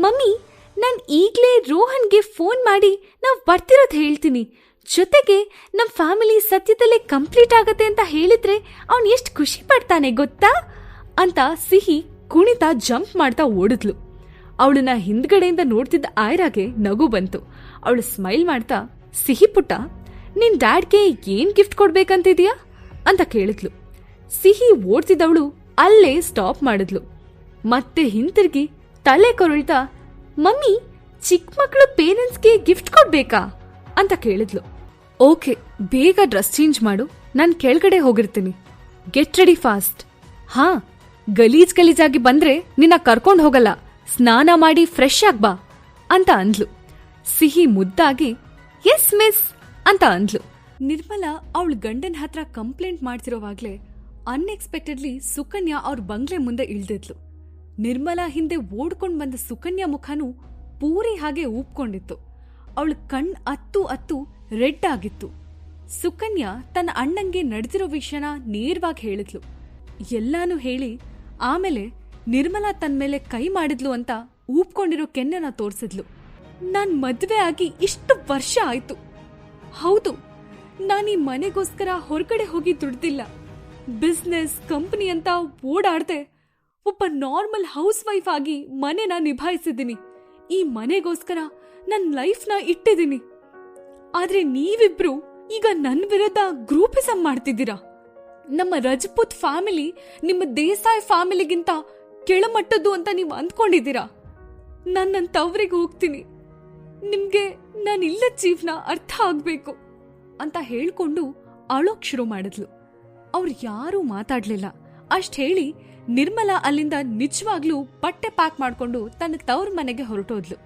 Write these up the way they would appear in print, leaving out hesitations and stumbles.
Mummy, ನಾನ್ ಈಗ್ಲೇ ರೋಹನ್ಗೆ phone ಮಾಡಿ ನಾವ್ ಬರ್ತಿರೋದ್ ಹೇಳ್ತೀನಿ. ಜೊತೆಗೆ ನಮ್ ಫ್ಯಾಮಿಲಿ ಸದ್ಯದಲ್ಲೇ ಕಂಪ್ಲೀಟ್ ಆಗತ್ತೆ ಅಂತ ಹೇಳಿದ್ರೆ ಅವನ್ ಎಷ್ಟ್ ಖುಷಿ ಪಡ್ತಾನೆ ಗೊತ್ತಾ ಅಂತ ಸಿಹಿ ಕುಣಿತ ಜಂಪ್ ಮಾಡ್ತಾ ಓಡಿದ್ಲು. ಅವಳನ್ನ ಹಿಂದ್ಗಡೆಯಿಂದ ನೋಡ್ತಿದ್ದ ಆಯ್ರಾಗೆ ನಗು ಬಂತು. ಅವಳು ಸ್ಮೈಲ್ ಮಾಡ್ತಾ, ಸಿಹಿ ಪುಟ್ಟ, ನಿನ್ ಡ್ಯಾಡ್ಗೆ ಏನ್ ಗಿಫ್ಟ್ ಕೊಡ್ಬೇಕಂತಿದ್ಯಾ ಅಂತ ಕೇಳಿದ್ಲು. ಸಿಹಿ ಓಡ್ತಿದ್ದವಳು ಅಲ್ಲೇ ಸ್ಟಾಪ್ ಮಾಡಿದ್ಲು. ಮತ್ತೆ ಹಿಂತಿರುಗಿ ತಲೆ ಕೊರಳ್ತಾ, ಮಮ್ಮಿ, ಚಿಕ್ಕ ಮಕ್ಕಳು ಪೇರೆಂಟ್ಸ್ಗೆ ಗಿಫ್ಟ್ ಕೊಡ್ಬೇಕಾ ಅಂತ ಕೇಳಿದ್ಲು. ಓಕೆ, ಬೇಗ ಡ್ರೆಸ್ ಚೇಂಜ್ ಮಾಡು, ನಾನ್ ಕೆಳಗಡೆ ಹೋಗಿರ್ತೀನಿ. Get ready fast. ಹಾ, ಗಲೀಜಾಗಿ ಬಂದ್ರೆ ನಿನ್ನ ಕರ್ಕೊಂಡ್ ಹೋಗಲ್ಲ, ಸ್ನಾನ ಮಾಡಿ ಫ್ರೆಶ್ ಆಗ್ಬಾ ಅಂತ ಅಂದ್ಲು. ಸಿಹಿ ಮುದ್ದಾಗಿ ಎಸ್ ಮಿಸ್ ಅಂತ ಅಂದ್ಲು. ನಿರ್ಮಲಾ ಅವಳ ಗಂಡನ ಹತ್ರ ಕಂಪ್ಲೇಂಟ್ ಮಾಡ್ತಿರೋವಾಗ್ಲೇ ಅನ್ಎಕ್ಸ್ಪೆಕ್ಟೆಡ್ಲಿ ಸುಕನ್ಯಾ ಅವ್ರ ಬಂಗ್ಲೆ ಮುಂದೆ ಇಳ್ದಿದ್ಲು. ನಿರ್ಮಲಾ ಹಿಂದೆ ಓಡ್ಕೊಂಡ್ ಬಂದ ಸುಕನ್ಯಾ ಮುಖನೂ ಪೂರಿ ಹಾಗೆ ಊಪ್ಕೊಂಡಿತ್ತು. ಅವಳ ಕಣ್ ಅತ್ತು ರೆಡ್ ಆಗಿತ್ತು. ಸುಕನ್ಯಾ ತನ್ನ ಅಣ್ಣಂಗೆ ನಡೆದಿರೋ ವಿಷಯನ ನೇರವಾಗಿ ಹೇಳಿದ್ಲು. ಎಲ್ಲಾನು ಹೇಳಿ ಆಮೇಲೆ ನಿರ್ಮಲಾ ತನ್ ಮೇಲೆ ಕೈ ಮಾಡಿದ್ಲು ಅಂತ ಊಪ್ಕೊಂಡಿರೋ ಕೆನ್ನೆನ ತೋರ್ಸಿದ್ಲು. ನಾನ್ ಮದ್ವೆ ಆಗಿ ಇಷ್ಟು ವರ್ಷ ಆಯ್ತು. ಹೌದು, ನಾನೀ ಮನೆಗೋಸ್ಕರ ಹೊರಗಡೆ ಹೋಗಿ ದುಡ್ದಿಲ್ಲ. ಬಿಸ್ನೆಸ್, ಕಂಪನಿ ಅಂತ ಓಡಾಡ್ದೆ ಒಬ್ಬ ನಾರ್ಮಲ್ ಹೌಸ್ ವೈಫ್ ಆಗಿ ಮನೆನ ನಿಭಾಯಿಸಿದ್ದೀನಿ. ಈ ಮನೆಗೋಸ್ಕರ ನನ್ ಲೈಫ್ನ ಇಟ್ಟಿದ್ದೀನಿ. ಆದ್ರೆ ನೀವಿಬ್ರು ಈಗ ನನ್ ವಿರುದ್ಧ ಗ್ರೂಪಿಸಂ ಮಾಡ್ತಿದ್ದೀರಾ. ನಮ್ಮ ರಜಪೂತ್ ಫ್ಯಾಮಿಲಿ ನಿಮ್ಮ ದೇಸಾಯಿ ಫ್ಯಾಮಿಲಿಗಿಂತ ಕೆಳಮಟ್ಟದ್ದು ಅಂತ ನೀವು ಅಂದ್ಕೊಂಡಿದ್ದೀರಾ. ನನ್ನ ತವರಿಗೆ ಹೋಗ್ತೀನಿ. ನಿಮ್ಗೆ ನಾನಿಲ್ಲ ಜೀವನ ಅರ್ಥ ಆಗ್ಬೇಕು ಅಂತ ಹೇಳ್ಕೊಂಡು ಅಳೋಕ್ ಶುರು ಮಾಡಿದ್ಲು. ಅವ್ರು ಯಾರೂ ಮಾತಾಡ್ಲಿಲ್ಲ. ಅಷ್ಟ್ ಹೇಳಿ ನಿರ್ಮಲಾ ಅಲ್ಲಿಂದ ನಿಜವಾಗ್ಲೂ ಬಟ್ಟೆ ಪ್ಯಾಕ್ ಮಾಡ್ಕೊಂಡು ತನ್ನ ತವ್ರ ಮನೆಗೆ ಹೊರಟೋದ್ಲು.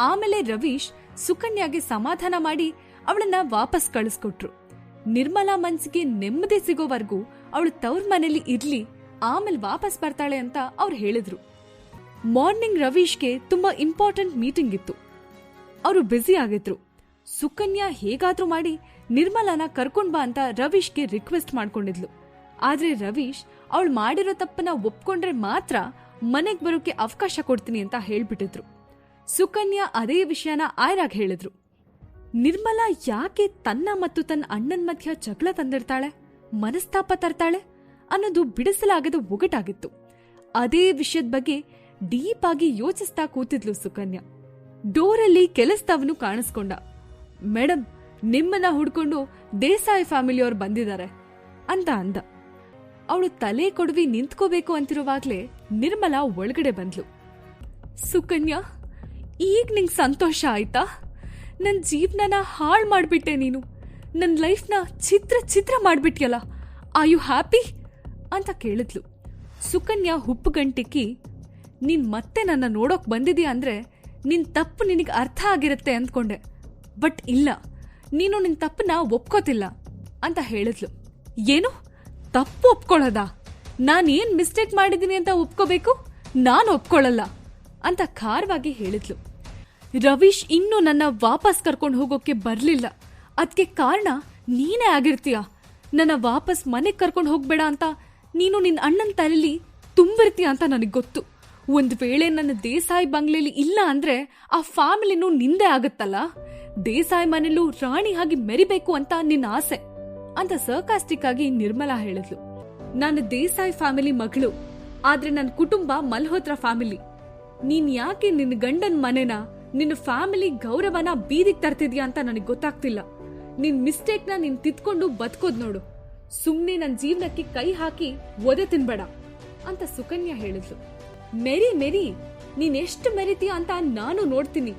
ಆಮೇಲೆ ರವೀಶ್ ಸುಕನ್ಯಾಗೆ ಸಮಾಧಾನ ಮಾಡಿ ಅವಳನ್ನ ವಾಪಸ್ ಕಳಿಸ್ಕೊಟ್ರು. ನಿರ್ಮಲಾ ಮನ್ಸಿಗೆ ನೆಮ್ಮದಿ ಸಿಗೋವರೆಗೂ ಅವಳು ತವ್ರ ಮನೇಲಿ ಇರ್ಲಿ, ಆಮೇಲೆ ವಾಪಸ್ ಬರ್ತಾಳೆ ಅಂತ ಅವ್ರು ಹೇಳಿದ್ರು. ಮಾರ್ನಿಂಗ್ ರವೀಶ್ಗೆ ತುಂಬಾ ಇಂಪಾರ್ಟೆಂಟ್ ಮೀಟಿಂಗ್ ಇತ್ತು. ಅವರು ಬ್ಯುಸಿ ಆಗಿದ್ರು. ಸುಕನ್ಯಾ ಹೇಗಾದ್ರೂ ಮಾಡಿ ನಿರ್ಮಲಾನ ಕರ್ಕೊಂಡ್ ಬಾ ಅಂತ ರವೀಶ್ಗೆ ರಿಕ್ವೆಸ್ಟ್ ಮಾಡ್ಕೊಂಡಿದ್ಲು. ಆದ್ರೆ ರವೀಶ್ ಅವಳು ಮಾಡಿರೋ ತಪ್ಪನ್ನ ಒಪ್ಕೊಂಡ್ರೆ ಮಾತ್ರ ಮನೆಗ್ ಬರೋಕೆ ಅವಕಾಶ ಕೊಡ್ತೀನಿ ಅಂತ ಹೇಳ್ಬಿಟ್ಟಿದ್ರು. ಸುಕನ್ಯಾ ಅದೇ ವಿಷಯನ ಆಯ್ರಾಗ್ ಹೇಳಿದ್ರು. ನಿರ್ಮಲಾ ಯಾಕೆ ತನ್ನ ಮತ್ತು ತನ್ನ ಅಣ್ಣನ ಮಧ್ಯ ಜಗಳ ತಂದಿರ್ತಾಳೆ, ಮನಸ್ತಾಪ ತರ್ತಾಳೆ ಅನ್ನೋದು ಬಿಡಿಸಲಾಗದ ಒಗಟಾಗಿತ್ತು. ಅದೇ ವಿಷಯದ ಬಗ್ಗೆ ಡೀಪ್ ಆಗಿ ಯೋಚಿಸ್ತಾ ಕೂತಿದ್ಲು ಸುಕನ್ಯಾ. ಡೋರಲ್ಲಿ ಕೆಲಸದವನು ಕಾಣಿಸ್ಕೊಂಡ. ಮೇಡಮ್, ನಿಮ್ಮನ್ನ ಹುಡ್ಕೊಂಡು ದೇಸಾಯಿ ಫ್ಯಾಮಿಲಿಯವ್ರು ಬಂದಿದ್ದಾರೆ ಅಂತ ಅಂದ. ಅವಳು ತಲೆ ಕೊಡವಿ ನಿಂತ್ಕೋಬೇಕು ಅಂತಿರುವಾಗ್ಲೇ ನಿರ್ಮಲಾ ಒಳಗಡೆ ಬಂದ್ಲು. ಸುಕನ್ಯಾ, ಈಗ ನಿಂಗ್ ಸಂತೋಷ ಆಯ್ತಾ? ನನ್ ಜೀವನನ ಹಾಳ್ ಮಾಡ್ಬಿಟ್ಟೆ ನೀನು. ನನ್ ಲೈಫ್ನ ಚಿತ್ರ ಮಾಡ್ಬಿಟ್ಯಲ್ಲ. ಆರ್ ಯು ಹ್ಯಾಪಿ ಅಂತ ಕೇಳಿದ್ಲು. ಸುಕನ್ಯಾ ಹುಪ್ಪುಗಂಟಿಕ್ಕಿ, ನೀನ್ ಮತ್ತೆ ನನ್ನ ನೋಡೋಕ್ ಬಂದಿದ್ಯಾ ಅಂದ್ರೆ ನಿನ್ ತಪ್ಪು ನಿನಗೆ ಅರ್ಥ ಆಗಿರುತ್ತೆ ಅಂದ್ಕೊಂಡೆ. ಬಟ್ ಇಲ್ಲ, ನೀನು ನಿನ್ ತಪ್ಪನ್ನ ಒಪ್ಕೋತಿಲ್ಲ ಅಂತ ಹೇಳಿದ್ಲು. ಏನು ತಪ್ಪು ಒಪ್ಕೊಳ್ಳೋದಾ? ನಾನೇನ್ ಮಿಸ್ಟೇಕ್ ಮಾಡಿದ್ದೀನಿ ಅಂತ ಒಪ್ಕೋಬೇಕು? ನಾನು ಒಪ್ಕೊಳ್ಳಲ್ಲ ಅಂತ ಖಾರವಾಗಿ ಹೇಳಿದ್ಲು. ರವೀಶ್ ಇನ್ನೂ ನನ್ನ ವಾಪಸ್ ಕರ್ಕೊಂಡು ಹೋಗೋಕೆ ಬರ್ಲಿಲ್ಲ. ಅದಕ್ಕೆ ಕಾರಣ ನೀನೇ ಆಗಿರ್ತೀಯ. ನನ್ನ ವಾಪಸ್ ಮನೆಗ್ ಕರ್ಕೊಂಡು ಹೋಗ್ಬೇಡ ಅಂತ ನೀನು ನಿನ್ನ ಅಣ್ಣನ ತಲೆಯಲ್ಲಿ ತುಂಬಿರ್ತೀಯ ಅಂತ ನನಗ್ ಗೊತ್ತು. ಒಂದ್ ವೇಳೆ ನನ್ನ ದೇಸಾಯಿ ಬಂಗ್ಲೆಲಿ ಇಲ್ಲ ಅಂದ್ರೆ ಆ ಫ್ಯಾಮಿಲಿನೂ ನಿಂದೆ ಆಗತ್ತಲ್ಲ. ದೇಸಾಯಿ ಮನೆಯಲ್ಲೂ ರಾಣಿ ಹಾಗೆ ಮೆರಿಬೇಕು ಅಂತ ನಿನ್ನ ಆಸೆ ಅಂತ ಸರ್ಕಾಸ್ಟಿಕ್ ಆಗಿ ನಿರ್ಮಲಾ ಹೇಳಿದ್ಲು. ನಾನು ದೇಸಾಯಿ ಫ್ಯಾಮಿಲಿ ಮಗಳು, ಆದ್ರೆ ನನ್ನ ಕುಟುಂಬ ಮಲ್ಹೋತ್ರಾ ಫ್ಯಾಮಿಲಿ. ನೀನ್ ಯಾಕೆ ನಿನ್ನ ಗಂಡನ್ ಮನೆನ, ನಿನ್ನ ಫ್ಯಾಮಿಲಿ ಗೌರವನ ಬೀದಿಗೆ ತರ್ತಿದ್ಯಾ ಅಂತ ನನಗ್ ಗೊತ್ತಾಗ್ತಿಲ್ಲ. ನಿನ್ ಮಿಸ್ಟೇಕ್ನ ನೀನ್ ತಿದ್ಕೊಂಡು ಬದುಕೋದ್ ನೋಡು. ಸುಮ್ನೆ ನನ್ ಜೀವನಕ್ಕೆ ಕೈ ಹಾಕಿ ಒದೆ ತಿನ್ಬೇಡ ಅಂತ ಸುಕನ್ಯಾ ಹೇಳಿದ್ಲು. ಮೆರಿ, ನೀನ್ ಎಷ್ಟು ಮೆರಿತೀಯ ಅಂತ ನಾನು ನೋಡ್ತೀನಿ.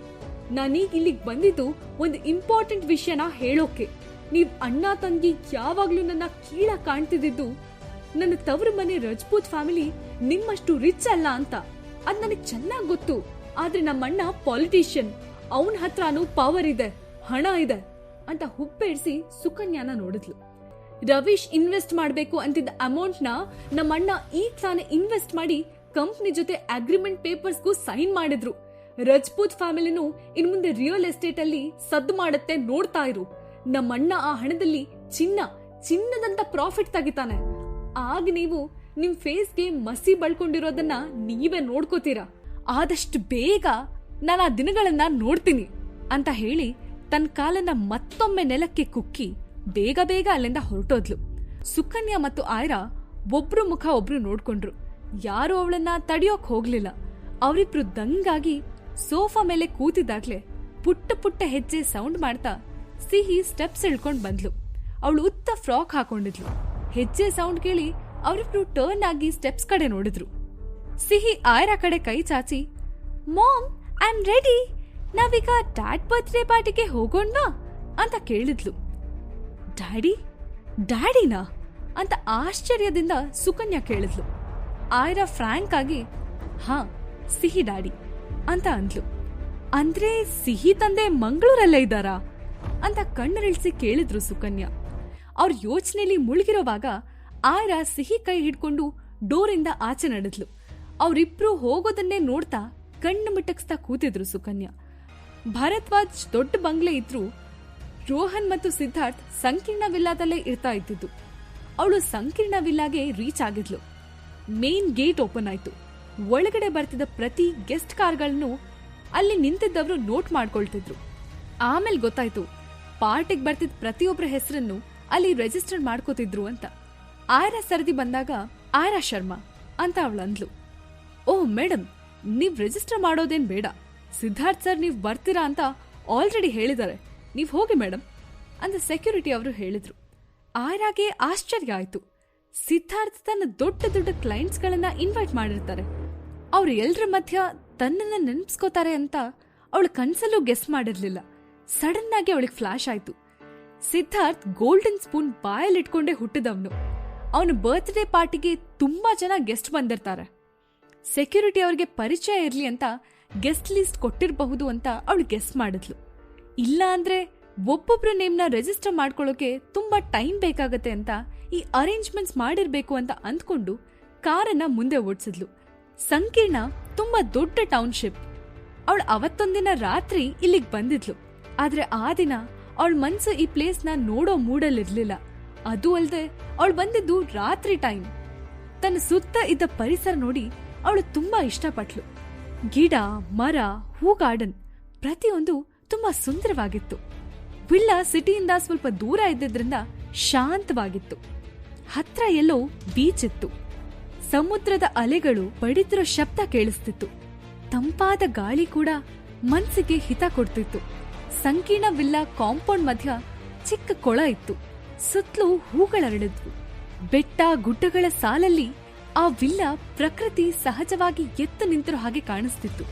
ನಾನೀಗ ಇಲ್ಲಿಗೆ ಬಂದಿದ್ದು ಒಂದು ಇಂಪಾರ್ಟೆಂಟ್ ವಿಷಯನ ಹೇಳೋಕೆ. ನೀವ್ ಅಣ್ಣ ತಂಗಿ ಯಾವಾಗ್ಲೂ ನನ್ನ ಕೀಳ ಕಾಣ್ತಿದ್ದು ನನ್ನ ತವರು ಮನೆ ರಜಪೂತ್ ಫ್ಯಾಮಿಲಿ ನಿಮ್ಮಷ್ಟು ರಿಚ್ ಅಲ್ಲ ಅಂತ. ಅದ್ ನನಗ್ ಚೆನ್ನಾಗ್ ಗೊತ್ತು. ಆದ್ರೆ ನಮ್ಮಣ್ಣ ಪಾಲಿಟಿಷಿಯನ್, ಅವನ್ ಹತ್ರನೂ ಪವರ್ ಇದೆ, ಹಣ ಇದೆ ಅಂತ ಹುಬ್ಬೇಡ್ಸಿ ಸುಕನ್ಯಾನ ನೋಡಿದ್ಲು. ರವೀಶ್ ಇನ್ವೆಸ್ಟ್ ಮಾಡ್ಬೇಕು ಅಂತಿದ್ದ ಅಮೌಂಟ್ ನ ನಮ್ಮಣ್ಣ ಈಗ ತಾನೇ ಇನ್ವೆಸ್ಟ್ ಮಾಡಿ ಕಂಪ್ನಿ ಜೊತೆ ಅಗ್ರಿಮೆಂಟ್ ಪೇಪರ್ಸ್ಗೂ ಸೈನ್ ಮಾಡಿದ್ರು. ರಜಪೂತ್ ಫ್ಯಾಮಿಲಿನೂ ಇನ್ ಮುಂದೆ ರಿಯಲ್ ಎಸ್ಟೇಟ್ ಅಲ್ಲಿ ಸದ್ದು ಮಾಡುತ್ತೆ, ನೋಡ್ತಾ ಇರು. ನಮ್ಮಣ್ಣ ಆ ಹಣದಲ್ಲಿ ಚಿನ್ನದಂತ ಪ್ರಾಫಿಟ್ ತೆಗಿತಾನೆ. ಆಗ ನೀವು ನಿಮ್ ಫೇಸ್ಗೆ ಮಸಿ ಬಳ್ಕೊಂಡಿರೋದನ್ನ ನೀವೇ ನೋಡ್ಕೋತೀರಾ. ಆದಷ್ಟು ಬೇಗ ನಾನು ಆ ದಿನಗಳನ್ನ ನೋಡ್ತೀನಿ ಅಂತ ಹೇಳಿ ತನ್ನ ಕಾಲನ್ನ ಮತ್ತೊಮ್ಮೆ ನೆಲಕ್ಕೆ ಕುಕ್ಕಿ ಬೇಗ ಬೇಗ ಅಲ್ಲಿಂದ ಹೊರಟೋದ್ಲು. ಸುಕನ್ಯಾ ಮತ್ತು ಆಯ್ರಾ ಒಬ್ರು ಮುಖ ಒಬ್ರು ನೋಡ್ಕೊಂಡ್ರು. ಯಾರು ಅವಳನ್ನ ತಡಿಯೋಕ್ ಹೋಗ್ಲಿಲ್ಲ. ಅವರಿಬ್ರು ದಂಗಾಗಿ ಸೋಫಾ ಮೇಲೆ ಕೂತಿದ್ದಾಗ್ಲೆ ಪುಟ್ಟ ಪುಟ್ಟ ಹೆಜ್ಜೆ ಸೌಂಡ್ ಮಾಡ್ತಾ ಸಿಹಿ ಸ್ಟೆಪ್ಸ್ ಇಳ್ಕೊಂಡ್ ಬಂದ್ಲು. ಅವಳು ಉತ್ತ ಫ್ರಾಕ್ ಹಾಕೊಂಡಿದ್ಲು. ಹೆಜ್ಜೆ ಸೌಂಡ್ ಕೇಳಿ ಅವರಿಬ್ರು ಟರ್ನ್ ಆಗಿ ಸ್ಟೆಪ್ಸ್ ಕಡೆ ನೋಡಿದ್ರು. ಸಿಹಿ ಆಯ್ರಾ ಕಡೆ ಕೈ ಚಾಚಿ, ಮಾಮ್ ಐ ಆಮ್ ರೆಡಿ, ನಾವೀಗ ಡ್ಯಾಡ್ ಬರ್ತ್ಡೇ ಪಾರ್ಟಿಗೆ ಹೋಗೋಣ ಅಂತ ಕೇಳಿದ್ಲು. ಡ್ಯಾಡಿ? ಡ್ಯಾಡಿನಾ ಅಂತ ಆಶ್ಚರ್ಯದಿಂದ ಸುಕನ್ಯಾ ಕೇಳಿದ್ಲು. ಆಯ್ರಾ ಫ್ರಾಂಕ್ ಆಗಿ, ಹಾ, ಸಿಹಿ ಡ್ಯಾಡಿ ಅಂತ ಅಂದ್ಲು. ಅಂದ್ರೆ ಸಿಹಿ ತಂದೆ ಮಂಗಳೂರಲ್ಲೇ ಇದ್ದಾರಾ ಅಂತ ಕಣ್ಣರಿಳಿಸಿ ಕೇಳಿದ್ರು ಸುಕನ್ಯಾ. ಅವ್ರ ಯೋಚನೆಯಲ್ಲಿ ಮುಳುಗಿರೋವಾಗ ಆಯ್ರಾ ಸಿಹಿ ಕೈ ಹಿಡ್ಕೊಂಡು ಡೋರಿಂದ ಆಚೆ ನಡೆದ್ಲು. ಅವರಿಬ್ರು ಹೋಗೋದನ್ನೇ ನೋಡ್ತಾ ಕಣ್ಣು ಮಿಟಕ್ಸ್ತಾ ಕೂತಿದ್ರು ಸುಕನ್ಯಾ. ಭಾರದ್ವಾಜ್ ದೊಡ್ಡ ಬಂಗ್ಲೆ ಇದ್ರು. ರೋಹನ್ ಮತ್ತು ಸಿದ್ಧಾರ್ಥ್ ಸಂಕೀರ್ಣ ವಿಲ್ಲಾದಲ್ಲೇ ಇರ್ತಾ ಇದ್ದಿದ್ದು. ಅವಳು ಸಂಕೀರ್ಣ ವಿಲ್ಲಾಗೆ ರೀಚ್ ಆಗಿದ್ಲು. ಮೇನ್ ಗೇಟ್ ಓಪನ್ ಆಯ್ತು. ಒಳಗಡೆ ಬರ್ತಿದ್ದ ಪ್ರತಿ ಗೆಸ್ಟ್ ಕಾರ್ಗಳನ್ನು ಅಲ್ಲಿ ನಿಂತಿದ್ದವರು ನೋಟ್ ಮಾಡ್ಕೊಳ್ತಿದ್ರು. ಆಮೇಲೆ ಗೊತ್ತಾಯ್ತು ಪಾರ್ಟಿಗೆ ಬರ್ತಿದ್ದ ಪ್ರತಿಯೊಬ್ಬರ ಹೆಸರನ್ನು ಅಲ್ಲಿ ರಿಜಿಸ್ಟರ್ ಮಾಡ್ಕೋತಿದ್ರು ಅಂತ. ಆಯ್ರಾ ಸರದಿ ಬಂದಾಗ ಆಯ್ರಾ ಶರ್ಮಾ ಅಂತ ಅವಳಂದ್ಲು. ಓಹ್ ಮೇಡಮ್, ನೀವ್ ರಿಜಿಸ್ಟರ್ ಮಾಡೋದೇನ್ ಬೇಡ, ಸಿದ್ಧಾರ್ಥ್ ಸರ್ ನೀವ್ ಬರ್ತೀರಾ ಅಂತ ಆಲ್ರೆಡಿ ಹೇಳಿದ್ದಾರೆ, ನೀವ್ ಹೋಗಿ ಮೇಡಮ್ ಅಂತ ಸೆಕ್ಯೂರಿಟಿ ಅವರು ಹೇಳಿದ್ರು. ಆಯ್ರಾಗೆ ಆಶ್ಚರ್ಯ ಆಯ್ತು. ಸಿದ್ಧಾರ್ಥ್ ತನ್ನ ದೊಡ್ಡ ದೊಡ್ಡ ಕ್ಲೈಂಟ್ಸ್ ಗಳನ್ನ ಇನ್ವೈಟ್ ಮಾಡಿರ್ತಾರೆ. ಅವ್ರು ಎಲ್ರ ಮಧ್ಯ ತನ್ನನ್ನ ನೆನ್ಪಿಸ್ಕೋತಾರೆ ಅಂತ ಅವಳು ಕನ್ಸಲ್ಲೂ ಗೆಸ್ ಮಾಡಿರ್ಲಿಲ್ಲ. ಸಡನ್ ಆಗಿ ಅವಳಿಗೆ ಫ್ಲಾಶ್ ಆಯ್ತು. ಸಿದ್ಧಾರ್ಥ್ ಗೋಲ್ಡನ್ ಸ್ಪೂನ್ ಬಾಯಲ್ಲಿಟ್ಕೊಂಡೇ ಹುಟ್ಟಿದವನು. ಅವನ ಬರ್ತ್ಡೇ ಪಾರ್ಟಿಗೆ ತುಂಬಾ ಜನ ಗೆಸ್ಟ್ ಬಂದಿರ್ತಾರೆ. ಸೆಕ್ಯೂರಿಟಿ ಅವ್ರಿಗೆ ಪರಿಚಯ ಇರ್ಲಿ ಅಂತ ಗೆಸ್ಟ್ ಲಿಸ್ಟ್ ಕೊಟ್ಟಿರಬಹುದು ಅಂತ ಅವಳು ಗೆಸ್ ಮಾಡಿದ್ಲು. ಇಲ್ಲ ಅಂದ್ರೆ ಒಬ್ಬೊಬ್ರು ನೇಮ್ನ ರಿಜಿಸ್ಟರ್ ಮಾಡ್ಕೊಳ್ಳೋಕೆ ತುಂಬಾ ಟೈಮ್ ಬೇಕಾಗತ್ತೆ ಅಂತ ಈ ಅರೇಂಜ್ಮೆಂಟ್ಸ್ ಮಾಡಿರ್ಬೇಕು ಅಂತ ಅಂದ್ಕೊಂಡು ಕಾರನ್ನ ಮುಂದೆ ಓಡಿಸಿದ್ಲು. ಸಂಕೀರ್ಣ ತುಂಬಾ ದೊಡ್ಡ ಟೌನ್ಶಿಪ್. ಅವಳು ಅವತ್ತೊಂದಿನ ರಾತ್ರಿ ಇಲ್ಲಿಗೆ ಬಂದಿದ್ಲು. ಆದ್ರೆ ಆ ದಿನ ಅವಳ ಮನ್ಸು ಈ ಪ್ಲೇಸ್ ನ ನೋಡೋ ಮೂಡಲ್ಲಿರ್ಲಿಲ್ಲ. ಅದು ಅಲ್ಲದೆ ಅವಳು ಬಂದಿದ್ದು ರಾತ್ರಿ ಟೈಮ್. ತನ್ನ ಸುತ್ತ ಇದ್ದ ಪರಿಸರ ನೋಡಿ ಅವಳು ತುಂಬಾ ಇಷ್ಟಪಟ್ಲು. ಗಿಡ, ಮರ, ಹೂ ಗಾರ್ಡನ್ ಪ್ರತಿಯೊಂದು ತುಂಬಾ ಸುಂದರವಾಗಿತ್ತು. ವಿಲ್ಲಾ ಸಿಟಿಯಿಂದ ಸ್ವಲ್ಪ ದೂರ ಇದ್ದಿದ್ರಿಂದ ಶಾಂತವಾಗಿತ್ತು. ಹತ್ರ ಎಲ್ಲೋ ಬೀಚ್ ಇತ್ತು. ಸಮುದ್ರದ ಅಲೆಗಳು ಬಡಿತಿರೋ ಶಬ್ದ ಕೇಳಿಸ್ತಿತ್ತು. ತಂಪಾದ ಗಾಳಿ ಕೂಡ ಮನ್ಸಿಗೆ ಹಿತ ಕೊಡ್ತಿತ್ತು. ಸಂಕೀರ್ಣ ವಿಲ್ಲಾ ಕಾಂಪೌಂಡ್ ಮಧ್ಯ ಚಿಕ್ಕ ಕೊಳ ಇತ್ತು. ಸುತ್ತಲೂ ಹೂಗಳರಳಿದ್ವು. ಬೆಟ್ಟ ಗುಡ್ಡಗಳ ಸಾಲಲ್ಲಿ ಆ ವಿಲ್ಲಾ ಪ್ರಕೃತಿ ಸಹಜವಾಗಿ ಎತ್ತು ನಿಂತಿರೋ ಹಾಗೆ ಕಾಣಿಸ್ತಿತ್ತು.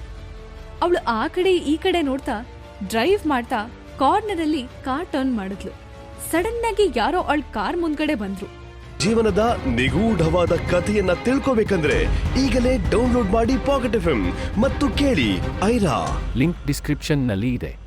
ಅವಳು ಆ ಕಡೆ ಈ ಕಡೆ ನೋಡ್ತಾ ಡ್ರೈವ್ ಮಾಡ್ತಾ ಕಾರ್ನರ್ ಅಲ್ಲಿ ಕಾರ್ ಟರ್ನ್ ಮಾಡಿದ್ಲು. ಸಡನ್ ಆಗಿ ಯಾರೋ ಅವಳ ಕಾರ್ ಮುಂದ್ಗಡೆ ಬಂದ್ರು. ಜೀವನದ ನಿಗೂಢವಾದ ಕಥೆಯನ್ನ ತಿಳ್ಕೋಬೇಕಂದ್ರೆ ಈಗಲೇ ಡೌನ್ಲೋಡ್ ಮಾಡಿ ಪಾಕೆಟ್ FM ಮತ್ತು ಕೇಳಿ ಐರಾ. ಲಿಂಕ್ ಡಿಸ್ಕ್ರಿಪ್ಷನ್ ನಲ್ಲಿ ಇದೆ.